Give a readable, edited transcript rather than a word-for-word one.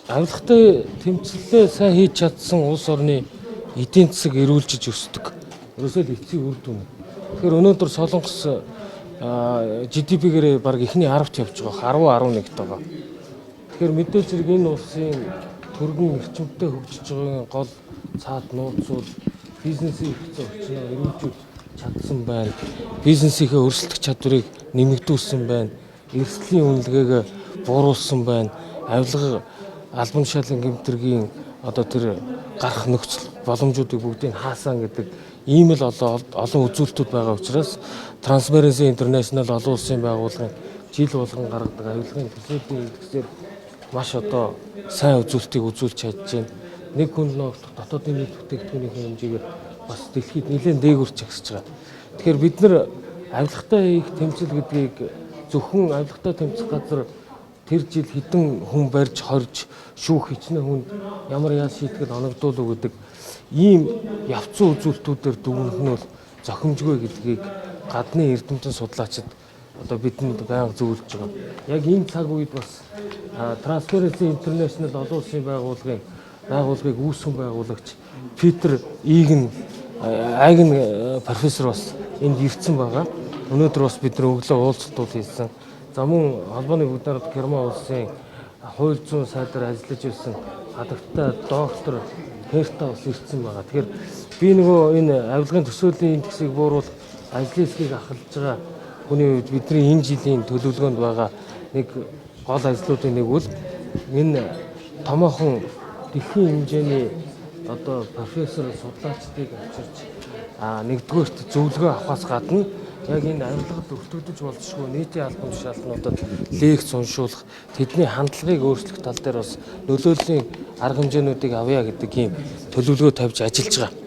авилгатай тэмцэлээ сайн хийж чадсан улс орны эдийн засаг эрүүлжиж өсдөг. Ерөөсөө л эцсийн үр дүн. Тэгэхээр өнөөдөр Солонгос GDP-гээр баг эхний 10-т явж байгаа 10-11-т байгаа. Тэгэхээр мэдээж зэрэг энэ улсын төргөн эрчимтэй хөгжиж байгаа гол цаад нууцуд бизнесийн хэрэгцээ орчноо эрүүлжүүлж чадсан байна. Бизнесийнхээ өрсөлдөх чадварыг нэмэгдүүлсэн байна. Эрсдлийн үнэлгээг бууруулсан байна. Авилга албан тушаалын гэмтэргийн одоо тэр гарах нөхцөл боломжуудыг бүгдийг хаасан гэдэг ийм л олон үзүүлэлтүүд байгаа учраас Transparency International олон улсын байгууллагын жил болгон гаргадаг авилгын төсөөлийн индексээр маш одоо сайн үзүүлэлтийг үзүүлж чадж байна. Нэг хүн ногдох дотоодын нийт бүтээгдэхүүнийхээ хэмжээгээр бас дэлхийд нэлээд дээгүүрч агсаж байгаа. Тэгэхээр бид нар авилгатай их тэмцэл гэдгийг зөвхөн авилгатай тэмцэх газар тэр жил хэдэн хүн барьж хорж шүүх хичнээн хүнд ямар яа шийтгэл оногдуулав гэдэг ийм явцсан үзүүлэлтүүдээр дүгнэх нь бол зохимжгүй гэдгийг гадны эрдэмтэн судлаачид одоо бидэнд байнга зөвлөж байгаа. Яг энэ цаг үед бас Transparency International олон улсын байгууллагыг үүсгэн байгуулагч Питер Айген профессор бас энд ирсэн байгаа. Өнөөдөр бас бид нар өглөө уулзалтууд хийсэн. За мөн холбооны бүгд найрамдах Герман улсын хууль зүйн сайдаар ажиллаж ирсэн хадагтай доктор Херта бас ирсэн байгаа. Тэгэхээр би нөгөө энэ авилгын төсөөлийн индексийг бууруулах ажлын хэсгийг ахалж байгаа хүний үед бидний энэ жилийн төлөвлөгөөнд байгаа нэг гол ажлуудын нэг үл энэ томоохон дэлхийн хэмжээний одоо профессор судлаачдыг авчирч нэгдүгээрт зөвлөгөө авахаас гадна яг энэ авилгад өртөгдөж болзошгүй нийтийн албан тушаалтнуудад лекц уншуулах, тэдний хандлагыг өөрчлөх тал дээр бас нөлөөллийн арга хэмжээнүүдийг авъя гэдэг ийм төлөвлөгөө тавьж ажиллаж байгаа.